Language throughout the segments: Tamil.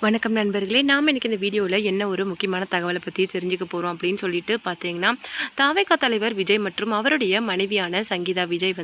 வணக்கம் நண்பர்களே. நாம் இன்னைக்கு இந்த வீடியோவில் என்ன ஒரு முக்கியமான தகவலை பற்றி தெரிஞ்சுக்க போகிறோம் அப்படின்னு சொல்லிட்டு பார்த்தீங்கன்னா, தாவேகா தலைவர் விஜய் மற்றும் அவருடைய மனைவியான சங்கீதா விஜய்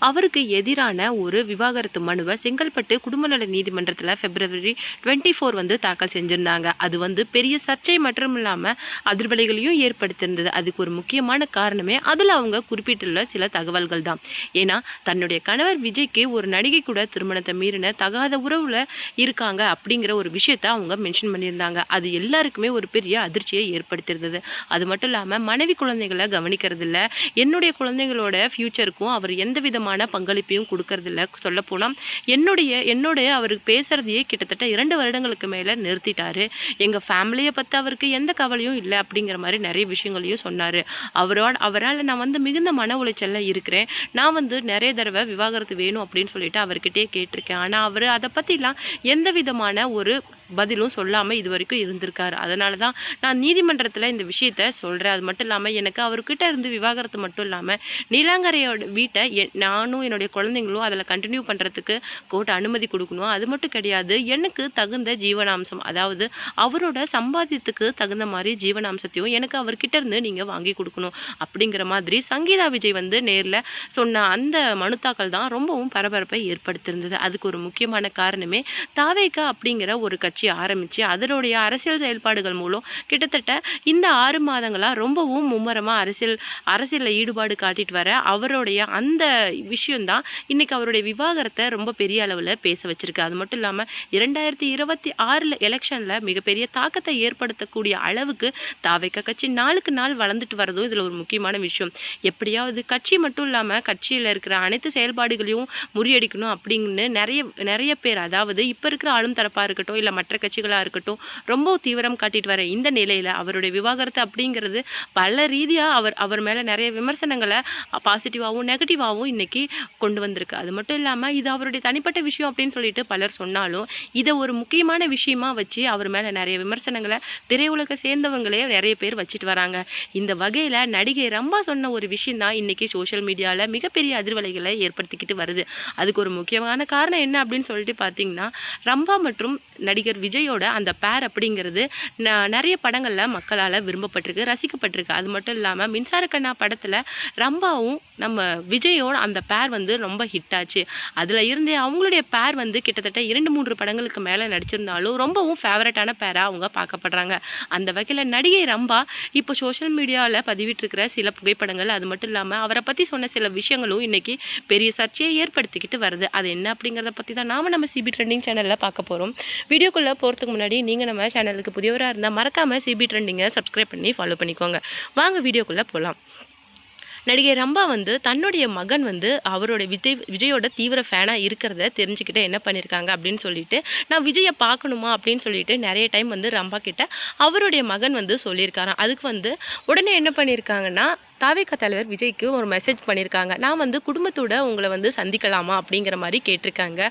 அவருக்கு எதிரான ஒரு விவாகரத்து மனுவை செங்கல்பட்டு குடும்ப நல நீதிமன்றத்தில் February 24 தாக்கல் செஞ்சுருந்தாங்க. அது பெரிய சர்ச்சை மற்றும் இல்லாமல் அதிர்வலைகளையும் ஏற்படுத்தியிருந்தது. அதுக்கு ஒரு முக்கியமான காரணமே அதில் அவங்க குறிப்பிட்டுள்ள சில தகவல்கள் தான். ஏன்னா தன்னுடைய கணவர் விஜய்க்கு ஒரு நடிகை கூட திருமணத்தை மீறின தகாத உறவில் இருக்காங்க அப்படிங்கிற ஒரு விஷயத்தை அவங்க மென்ஷன் பண்ணியிருந்தாங்க. அது எல்லாருக்குமே ஒரு பெரிய அதிர்ச்சியை ஏற்படுத்தியிருந்தது. அது மட்டும் இல்லாமல் மனைவி குழந்தைகளை கவனிக்கிறதில்ல, என்னுடைய குழந்தைங்களோட ஃப்யூச்சருக்கும் அவர் எந்த விதமான பங்களிப்பையும் கொடுக்கறதில்ல. சொல்லப்போனால் என்னுடைய அவருக்கு பேசுறதையே கிட்டத்தட்ட 2 வருடங்களுக்கு மேலே நிறுத்திட்டாரு. எங்கள் ஃபேமிலியை பற்றி அவருக்கு எந்த கவலையும் இல்லை அப்படிங்கிற மாதிரி நிறைய விஷயங்களையும் சொன்னார். அவரால் நான் மிகுந்த மன உளைச்சலில் இருக்கிறேன். நான் நிறைய தடவை விவாகரத்து வேணும் அப்படின்னு சொல்லிட்டு அவர்கிட்டயே கேட்டிருக்கேன். ஆனால் அவர் அதை பற்றிலாம் எந்த விதமான ஒரு பதிலும் சொல்லாமல் இது வரைக்கும் இருந்திருக்காரு. அதனால தான் நான் நீதிமன்றத்தில் இந்த விஷயத்த சொல்கிறேன். அது மட்டும் இல்லாமல் எனக்கு அவர்கிட்ட இருந்து விவாகரத்து மட்டும் இல்லாமல் நீலாங்கரையோட வீட்டை நானும் என்னுடைய குழந்தைங்களும் அதில் கண்டினியூ பண்ணுறதுக்கு கோர்ட் அனுமதி கொடுக்கணும். அது மட்டும் கிடையாது, எனக்கு தகுந்த ஜீவனாம்சம், அதாவது அவரோட சம்பாத்தியத்துக்கு தகுந்த மாதிரி ஜீவனாம்சத்தையும் எனக்கு அவர்கிட்ட இருந்து நீங்கள் வாங்கி கொடுக்கணும் அப்படிங்கிற மாதிரி சங்கீதா விஜய் நேரில் சொன்ன அந்த மனு தாக்கல் தான் ரொம்பவும் பரபரப்பை ஏற்படுத்தியிருந்தது. அதுக்கு ஒரு முக்கியமான காரணமே தாவேகா அப்படிங்கிற ஒரு கட்சி ஆரம்பித்து அதனுடைய அரசியல் செயல்பாடுகள் மூலம் கிட்டத்தட்ட இந்த 6 மாதங்களாக ரொம்பவும் மும்முரமாக அரசியலில் ஈடுபாடு காட்டிட்டு வர அவருடைய அந்த விஷயம்தான் இன்னைக்கு அவருடைய விவாகரத்தை ரொம்ப பெரிய அளவில் பேச வச்சிருக்கு. அது மட்டும் இல்லாமல் 2026 எலெக்ஷனில் மிகப்பெரிய தாக்கத்தை ஏற்படுத்தக்கூடிய அளவுக்கு தாவேகா கட்சி நாளுக்கு நாள் வளர்ந்துட்டு வரதும் இதில் ஒரு முக்கியமான விஷயம். எப்படியாவது கட்சி மட்டும் இல்லாமல் கட்சியில் இருக்கிற அனைத்து செயல்பாடுகளையும் முறியடிக்கணும் அப்படின்னு நிறைய பேர், அதாவது இப்போ இருக்கிற ஆளும் தரப்பாக இருக்கட்டும் இல்லை மற்ற கட்சிகளாக இருக்கட்டும், ரொம்ப தீவிரம் காட்டிட்டு வர இந்த நிலையில் அவருடைய விவாகரத்து அப்படிங்கிறது பல ரீதியாக அவர் மேலே நிறைய விமர்சனங்களை பாசிட்டிவாகவும் நெகட்டிவாகவும் இன்னைக்கு கொண்டு வந்திருக்கு. அது மட்டும் இல்லாமல் இது அவருடைய தனிப்பட்ட விஷயம் அப்படின்னு சொல்லிட்டு பலர் சொன்னாலும் இதை ஒரு முக்கியமான விஷயமா வச்சு அவர் மேலே நிறைய விமர்சனங்களை திரையுலக சேர்ந்தவங்களே நிறைய பேர் வச்சுட்டு வராங்க. இந்த வகையில் நடிகை ரம்பா சொன்ன ஒரு விஷயம் தான் இன்னைக்கு சோஷியல் மீடியாவில் மிகப்பெரிய அதிர்வலைகளை ஏற்படுத்திக்கிட்டு வருது. அதுக்கு ஒரு முக்கியமான காரணம் என்ன அப்படின்னு சொல்லிட்டு பார்த்தீங்கன்னா, ரம்பா மற்றும் நடிகர் விஜயோட அந்த பேர் அப்படிங்கிறது நிறைய படங்களில் மக்களால் விரும்பப்பட்டிருக்கு, ரசிக்கப்பட்டிருக்கு. அது மட்டும் இல்லாமல் மின்சார கண்ணா படத்தில் ரம்பாவும் நம்ம விஜயோட அந்த பேர் ரொம்ப ஹிட் ஆச்சு. அதில் இருந்தே அவங்களுடைய பேர் கிட்டத்தட்ட 2-3 படங்களுக்கு மேலே நடிச்சிருந்தாலும் ரொம்பவும் ஃபேவரட்டான பேராக அவங்க பார்க்கப்படுறாங்க. அந்த வகையில் நடிகை ரம்பா இப்போ சோஷியல் மீடியாவில் பதிவிட்டிருக்கிற சில புகைப்படங்கள், அது மட்டும் இல்லாமல் அவரை பற்றி சொன்ன சில விஷயங்களும் இன்னைக்கு பெரிய சர்ச்சையை ஏற்படுத்திக்கிட்டு வருது. அது என்ன அப்படிங்கிறத பற்றி தான் நம்ம சிபி ட்ரெண்டிங் சேனலில் பார்க்க போகிறோம். வீடியோக்குள்ளே போகிறதுக்கு முன்னாடி நீங்கள் நம்ம சேனலுக்கு புதியவராக இருந்தால் மறக்காமல் சிபி ட்ரெண்டிங்கை சப்ஸ்கிரைப் பண்ணி ஃபாலோ பண்ணிக்கோங்க. வாங்க வீடியோக்குள்ளே போகலாம். நடிகை ரம்பா தன்னுடைய மகன் அவரோட விஜயோட தீவிர ஃபேனாக இருக்கிறத தெரிஞ்சுக்கிட்டு என்ன பண்ணியிருக்காங்க அப்படின்னு சொல்லிட்டு, நான் விஜயை பார்க்கணுமா அப்படின்னு சொல்லிட்டு நிறைய டைம் ரம்பா கிட்ட அவருடைய மகன் சொல்லியிருக்காராம். அதுக்கு உடனே என்ன பண்ணியிருக்காங்கன்னா, தாவேகா தலைவர் விஜய்க்கு ஒரு மெசேஜ் பண்ணியிருக்காங்க. நான் குடும்பத்தோட உங்களை சந்திக்கலாமா அப்படிங்கிற மாதிரி கேட்டிருக்காங்க.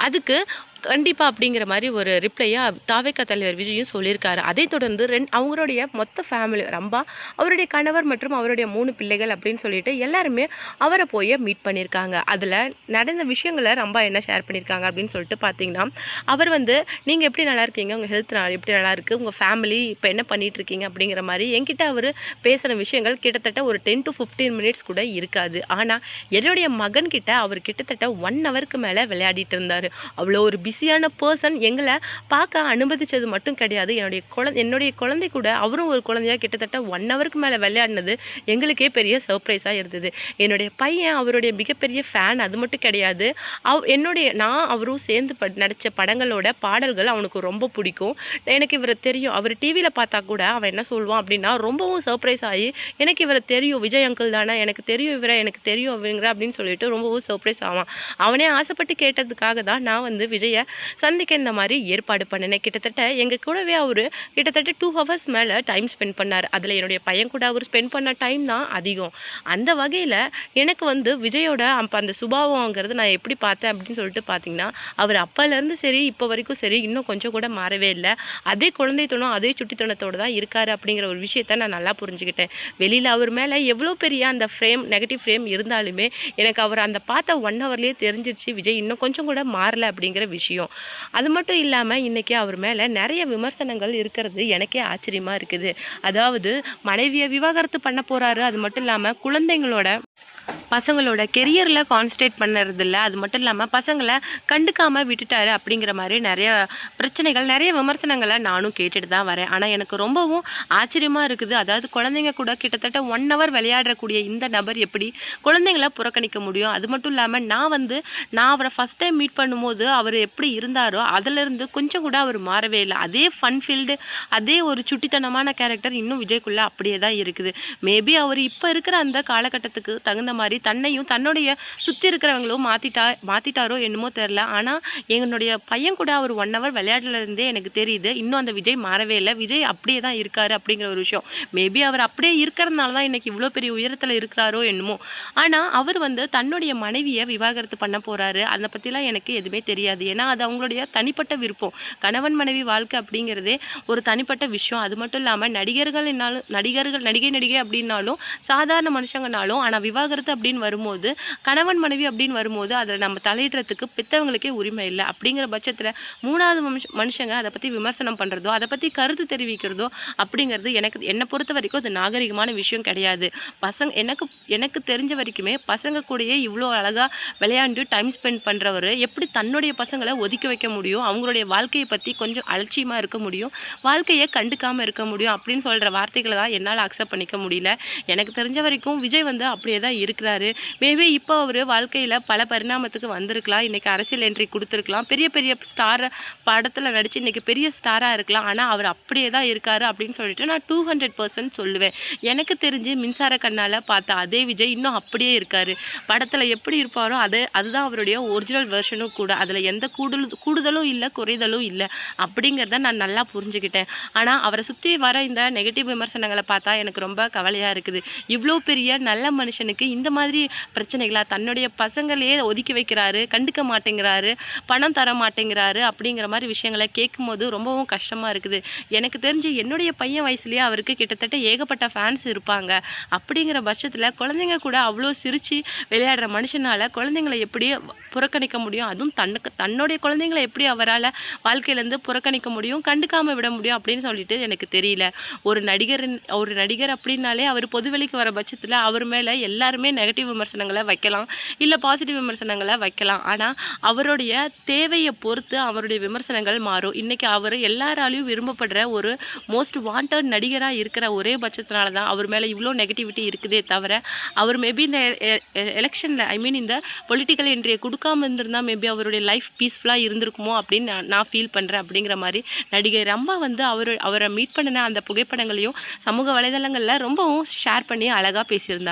அதுக்கு கண்டிப்பாக அப்படிங்கிற மாதிரி ஒரு ரிப்ளையாக தாவேகா தலைவர் விஜயும் சொல்லியிருக்காரு. அதை தொடர்ந்து அவங்களுடைய மொத்த ஃபேமிலி, ரம்பா, அவருடைய கணவர் மற்றும் அவருடைய 3 பிள்ளைகள் அப்படின்னு சொல்லிட்டு எல்லாருமே அவரை போய் மீட் பண்ணியிருக்காங்க. அதில் நடந்த விஷயங்களை ரம்பா என்ன ஷேர் பண்ணியிருக்காங்க அப்படின்னு சொல்லிட்டு பார்த்தீங்கன்னா, அவர் நீங்கள் எப்படி நல்லா இருக்கீங்க, உங்கள் ஹெல்த் எப்படி நல்லா இருக்குது, உங்கள் ஃபேமிலி இப்போ என்ன பண்ணிகிட்டு இருக்கீங்க அப்படிங்கிற மாதிரி என்கிட்ட அவர் பேசுகிற விஷயங்கள் கிட்டத்தட்ட ஒரு 10 to 15 minutes கூட இருக்காது. ஆனால் என்னுடைய மகன்கிட்ட அவர் கிட்டத்தட்ட 1 hourக்கு மேலே விளையாடிட்டு இருந்தார். அவ்வளோ ஒரு பிஸியான பர்சன். எங்களை பார்க்க அனுமதிச்சது மட்டும் கிடையாது, என்னுடைய குழந்தை கூட அவரும் ஒரு குழந்தையாக கிட்டத்தட்ட 1 hourக்கு மேலே விளையாடினது எங்களுக்கே பெரிய சர்ப்ரைஸாக இருந்தது. என்னுடைய பையன் அவருடைய மிகப்பெரிய ஃபேன். அது மட்டும் கிடையாது, நான் அவரும் சேர்ந்து நடித்த படங்களோட பாடல்கள் அவனுக்கு ரொம்ப பிடிக்கும். எனக்கு இவரை தெரியும், அவர் டிவியில் பார்த்தா கூட அவன் என்ன சொல்லுவான் அப்படின்னா, ரொம்பவும் சர்ப்ரைஸ் ஆகி எனக்கு இவரை தெரியும், விஜய் அங்கிள் தானே, எனக்கு தெரியும் இவரை, எனக்கு தெரியும் அவங்கிற அப்படின்னு சொல்லிட்டு ரொம்பவும் சர்ப்ரைஸ் ஆவான். அவனே ஆசைப்பட்டு கேட்டதுக்காக தான் நான் விஜயை சந்திக்க இந்த மாதிரி ஏற்பாடு பண்ணினேன். கிட்டத்தட்ட எங்கள் கூடவே அவர் கிட்டத்தட்ட 2 hours மேலே டைம் ஸ்பெண்ட் பண்ணார். அதில் என்னுடைய பையன் கூட அவர் ஸ்பெண்ட் பண்ண டைம் தான் அதிகம். அந்த வகையில் எனக்கு விஜயோட அந்த சுபாவங்கிறது நான் எப்படி பார்த்தேன் அப்படின்னு சொல்லிட்டு பார்த்தீங்கன்னா, அவர் அப்போலேருந்து சரி இப்போ வரைக்கும் சரி இன்னும் கொஞ்சம் கூட மாறவே இல்லை. அதே குழந்தைத்தனம், அதே சுட்டித்தனத்தோடு தான் இருக்கார் அப்படிங்கிற ஒரு விஷயத்த நான் நல்லா புரிஞ்சுக்கிட்டேன். வெளியில் அவர் மேலே எவ்வளோ பெரிய அந்த நெகட்டிவ் ஃப்ரேம் இருந்தாலுமே எனக்கு அவர் அந்த பார்த்த 1 ஹவர்லேயே தெரிஞ்சிருச்சு விஜய் இன்னும் கொஞ்சம் கூட மாறல அப்படிங்கிற விஷயம். அது மட்டும் இல்லாமல் இன்றைக்கி அவர் மேலே நிறைய விமர்சனங்கள் இருக்கிறது எனக்கே ஆச்சரியமாக இருக்குது. அதாவது மனைவியை விவாகரத்து பண்ண போகிறாரு, அது மட்டும் இல்லாமல் பசங்களோட கெரியரில் கான்சன்ட்ரேட் பண்ணுறதில்ல, அது மட்டும் இல்லாமல் பசங்களை கண்டுக்காமல் விட்டுட்டாரு அப்படிங்கிற மாதிரி நிறைய பிரச்சனைகள், நிறைய விமர்சனங்களை நானும் கேட்டுட்டு தான் வரேன். ஆனால் எனக்கு ரொம்பவும் ஆச்சரியமாக இருக்குது. அதாவது குழந்தைங்க கூட கிட்டத்தட்ட 1 ஹவர் விளையாடக்கூடிய இந்த நபர் எப்படி குழந்தைங்கள புறக்கணிக்க முடியும்? அது மட்டும் இல்லாமல் நான் அவரை ஃபஸ்ட் டைம் மீட் பண்ணும்போது அவர் எப்படி இருந்தாரோ அதிலிருந்து கொஞ்சம் கூட அவர் மாறவே இல்லை. அதே ஃபன் ஃபீல்டு, அதே ஒரு சுட்டித்தனமான கேரக்டர் இன்னும் விஜய்க்குள்ளே அப்படியே தான் இருக்குது. மேபி அவர் இப்போ இருக்கிற அந்த காலகட்டத்துக்கு தகுந்த மாதிரி தன்னையும் தன்னுடைய சுற்றி இருக்கிறவங்களும் மாற்றிட்டாரோ என்னமோ தெரில. ஆனால் என்னுடைய பையன் கூட அவர் 1 ஹவர் விளையாடுறதுலேருந்தே எனக்கு தெரியுது இன்னும் அந்த விஜய் மாறவே இல்லை. விஜய் அப்படியே தான் இருக்காரு அப்படிங்கிற ஒரு விஷயம். மேபி அவர் அப்படியே இருக்கிறதுனால தான் இன்றைக்கி இவ்வளோ பெரிய உயரத்தில் இருக்கிறாரோ என்னமோ. ஆனால் அவர் தன்னுடைய மனைவியை விவாகரத்து பண்ண போகிறாரு, அதை பற்றிலாம் எனக்கு எதுவுமே தெரியாது. ஏன்னா அது அவங்களுடைய தனிப்பட்ட விருப்பம். கணவன் மனைவி வாழ்க்கை அப்படிங்கிறதே ஒரு தனிப்பட்ட விஷயம். அது மட்டும் இல்லாமல் நடிகை அப்படின்னாலும் சாதாரண மனுஷங்கனாலும், ஆனால் விவாகரத்து அப்படின்னு வரும்போது, கணவன் மனைவி அப்படின்னு வரும்போது அதில் நம்ம தலையிடுறதுக்கு பெற்றவங்களுக்கே உரிமை இல்லை. அப்படிங்கிற பட்சத்தில் 3வது மனுஷங்க அதை பற்றி விமர்சனம் பண்ணுறதோ, அதை பற்றி கருத்து தெரிவிக்கிறதோ அப்படிங்கிறது என்னை பொறுத்த வரைக்கும் அது நாகரிகமான விஷயம் கிடையாது. எனக்கு தெரிஞ்ச வரைக்குமே பசங்க கூடயே இவ்வளோ அழகாக விளையாண்டு டைம் ஸ்பெண்ட் பண்ணுறவர் எப்படி தன்னுடைய பசங்களை ஒதுக்கி வைக்க முடியும், அவங்களுடைய வாழ்க்கையை பற்றி கொஞ்சம் அலட்சியமாக இருக்க முடியும், வாழ்க்கையை கண்டுக்காமல் இருக்க முடியும் அப்படின்னு சொல்கிற வார்த்தைகளை தான் என்னால் அக்செப்ட் பண்ணிக்க முடியல. எனக்கு தெரிஞ்ச வரைக்கும் விஜய் அப்படியே தான் இருக்கிறாரு. மேபி இப்போ அவர் வாழ்க்கையில் பல பரிணாமத்துக்கு வந்திருக்கலாம். இன்றைக்கி அரசியல் என்ட்ரி கொடுத்துருக்கலாம், பெரிய பெரிய ஸ்டார் படத்தில் நடித்து இன்றைக்கி பெரிய ஸ்டாராக இருக்கலாம். ஆனால் அவர் அப்படியே தான் இருக்காரு அப்படின்னு சொல்லிட்டு நான் 200% சொல்லுவேன். எனக்கு தெரிஞ்சு மின்சார கண்ணால் பார்த்த அதே விஜய் இன்னும் அப்படியே இருக்கார். படத்தில் எப்படி இருப்பாரோ அதுதான் அவருடைய ஒரிஜினல் வெர்ஷனும் கூட. அதில் எந்த கூடுதலும் இல்லை, குறைதலும் இல்லை அப்படிங்கிறத நான் நல்லா புரிஞ்சுக்கிட்டேன். ஆனால் அவரை சுற்றி வர இந்த நெகட்டிவ் விமர்சனங்களை பார்த்தா எனக்கு ரொம்ப கவலையாக இருக்குது. இவ்வளோ பெரிய நல்ல மனுஷனுக்கு இந்த மாதிரி பிரச்சனைகளா? தன்னுடைய பசங்களையே ஒதுக்கி வைக்கிறாரு, கண்டுக்க மாட்டேங்கிறாரு, பணம் தர மாட்டேங்கிறாரு அப்படிங்கிற மாதிரி விஷயங்களை கேட்கும்போது ரொம்பவும் கஷ்டமாக இருக்குது. எனக்கு தெரிஞ்சு என்னுடைய பையன் வயசுலேயே அவருக்கு கிட்டத்தட்ட ஏகப்பட்ட ஃபேன்ஸ் இருப்பாங்க. அப்படிங்கிற பட்சத்தில் குழந்தைங்க கூட அவ்வளோ சிரித்து விளையாடுற மனுஷனால் குழந்தைங்களை எப்படி புறக்கணிக்க முடியும்? அதுவும் தன்னுடைய குழந்தைங்களை எப்படி அவரால் வாழ்க்கையிலேருந்து புறக்கணிக்க முடியும், கண்டுக்காமல் விட முடியும் அப்படின்னு சொல்லிட்டு எனக்கு தெரியல. ஒரு நடிகர் அப்படின்னாலே அவர் பொதுவெளிக்கு வர பட்சத்தில் அவர் மேலே எல்லாருமே நெகட்டிவ் விமர்சனங்களை வைக்கலாம், இல்லை பாசிட்டிவ் விமர்சனங்களை வைக்கலாம். ஆனால் அவருடைய தேவையை பொறுத்து அவருடைய விமர்சனங்கள் மாறும். இன்றைக்கி அவர் எல்லாராலையும் விரும்பப்படுற ஒரு மோஸ்ட் வாண்டட் நடிகராக இருக்கிற ஒரே பட்சத்தினால தான் அவர் மேலே இவ்வளோ நெகட்டிவிட்டி இருக்குதே தவிர, அவர் மேபி இந்த எலெக்ஷனில் இந்த பொலிட்டிக்கல் என்ட்ரியை கொடுக்காம இருந்திருந்தால் மேபி அவருடைய லைஃப் பீஸ்ஃபுல்லாக இருந்திருக்குமோ அப்படின்னு நான் ஃபீல் பண்ணுறேன். அப்படிங்கிற மாதிரி நடிகை ரம்பா அவரை மீட் பண்ணின அந்த புகைப்படங்களையும் சமூக வலைதளங்களில் ரொம்பவும் ஷேர் பண்ணி அழகாக பேசியிருந்தாங்க.